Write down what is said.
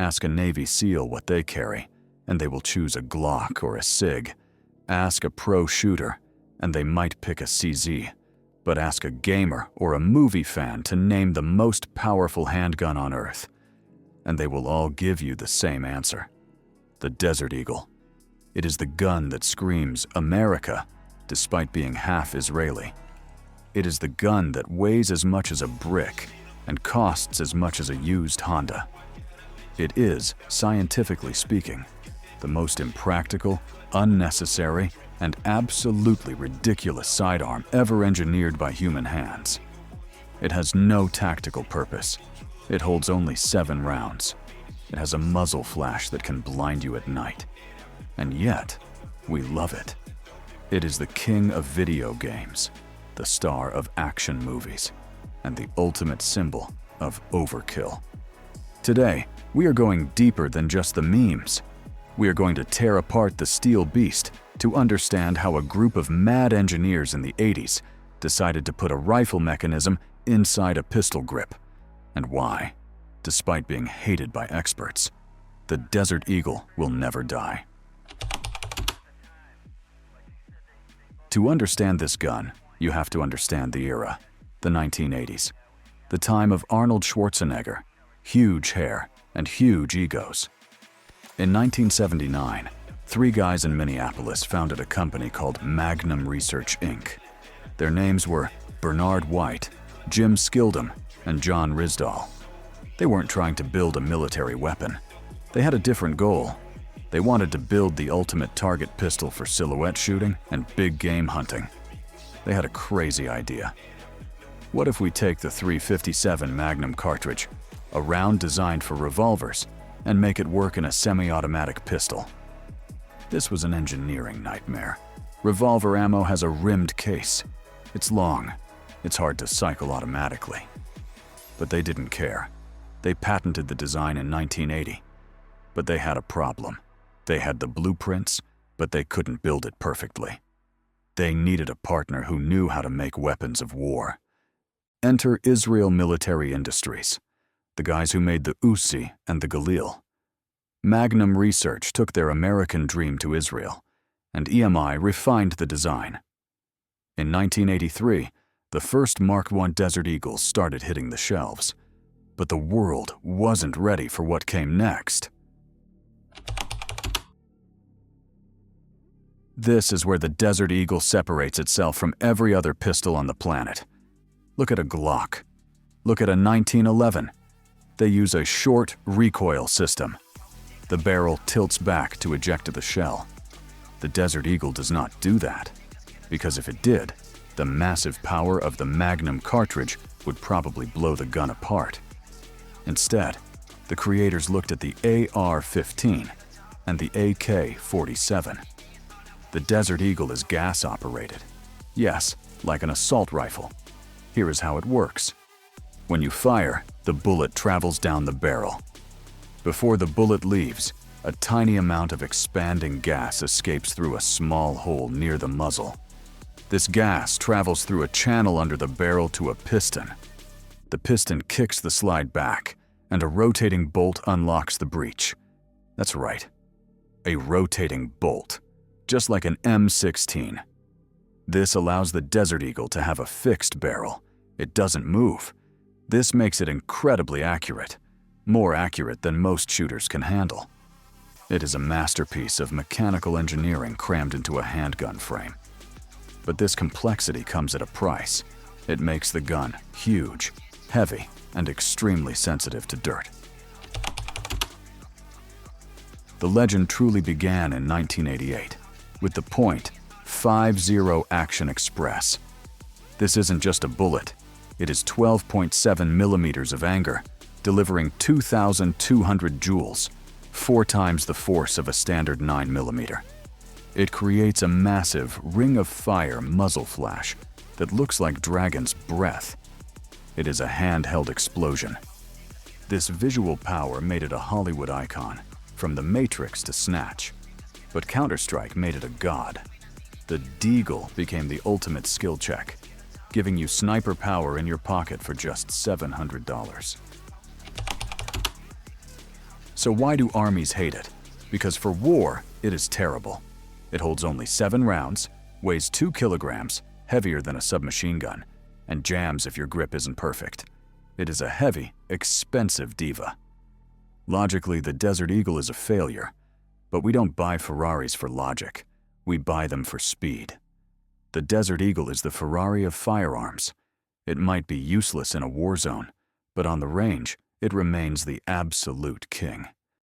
Ask a Navy SEAL what they carry, and they will choose a Glock or a SIG. Ask a pro shooter, and they might pick a CZ. But ask a gamer or a movie fan to name the most powerful handgun on Earth, and they will all give you the same answer: the Desert Eagle. It is the gun that screams America despite being half Israeli. It is the gun that weighs as much as a brick and costs as much as a used Honda. It is, scientifically speaking, the most impractical, unnecessary, and absolutely ridiculous sidearm ever engineered by human hands. It has no tactical purpose. It holds only 7 rounds. It has a muzzle flash that can blind you at night. And yet, we love it. It is the king of video games, the star of action movies, and the ultimate symbol of overkill. Today, we are going deeper than just the memes. We are going to tear apart the steel beast to understand how a group of mad engineers in the 80s decided to put a rifle mechanism inside a pistol grip, and why, despite being hated by experts, the Desert Eagle will never die. To understand this gun, you have to understand the era, the 1980s, the time of Arnold Schwarzenegger, huge hair, and huge egos. In 1979, 3 guys in Minneapolis founded a company called Magnum Research, Inc. Their names were Bernard White, Jim Skildum, and John Risdall. They weren't trying to build a military weapon. They had a different goal. They wanted to build the ultimate target pistol for silhouette shooting and big game hunting. They had a crazy idea. What if we take the .357 Magnum cartridge, a round designed for revolvers, and make it work in a semi-automatic pistol? This was an engineering nightmare. Revolver ammo has a rimmed case. It's long. It's hard to cycle automatically. But they didn't care. They patented the design in 1980. But they had a problem. They had the blueprints, but they couldn't build it perfectly. They needed a partner who knew how to make weapons of war. Enter Israel Military Industries, the guys who made the Uzi and the Galil. Magnum Research took their American dream to Israel, and EMI refined the design. In 1983, the first Mark I Desert Eagles started hitting the shelves, but the world wasn't ready for what came next. This is where the Desert Eagle separates itself from every other pistol on the planet. Look at a Glock. Look at a 1911. They use a short recoil system. The barrel tilts back to eject the shell. The Desert Eagle does not do that, because if it did, the massive power of the Magnum cartridge would probably blow the gun apart. Instead, the creators looked at the AR-15 and the AK-47. The Desert Eagle is gas-operated. Yes, like an assault rifle. Here is how it works. When you fire, the bullet travels down the barrel. Before the bullet leaves, a tiny amount of expanding gas escapes through a small hole near the muzzle. This gas travels through a channel under the barrel to a piston. The piston kicks the slide back, and a rotating bolt unlocks the breech. That's right, a rotating bolt, just like an M16. This allows the Desert Eagle to have a fixed barrel. It doesn't move. This makes it incredibly accurate, more accurate than most shooters can handle. It is a masterpiece of mechanical engineering crammed into a handgun frame. But this complexity comes at a price. It makes the gun huge, heavy, and extremely sensitive to dirt. The legend truly began in 1988 with the .50 Action Express. This isn't just a bullet. It is 12.7 millimeters of anger, delivering 2,200 joules, 4 times the force of a standard 9mm. It creates a massive ring of fire muzzle flash that looks like dragon's breath. It is a handheld explosion. This visual power made it a Hollywood icon, from The Matrix to Snatch. But Counter-Strike made it a god. The Deagle became the ultimate skill check, giving you sniper power in your pocket for just $700. So why do armies hate it? Because for war, it is terrible. It holds only 7 rounds, weighs 2 kilograms, heavier than a submachine gun, and jams if your grip isn't perfect. It is a heavy, expensive diva. Logically, the Desert Eagle is a failure, but we don't buy Ferraris for logic. We buy them for speed. The Desert Eagle is the Ferrari of firearms. It might be useless in a war zone, but on the range, it remains the absolute king.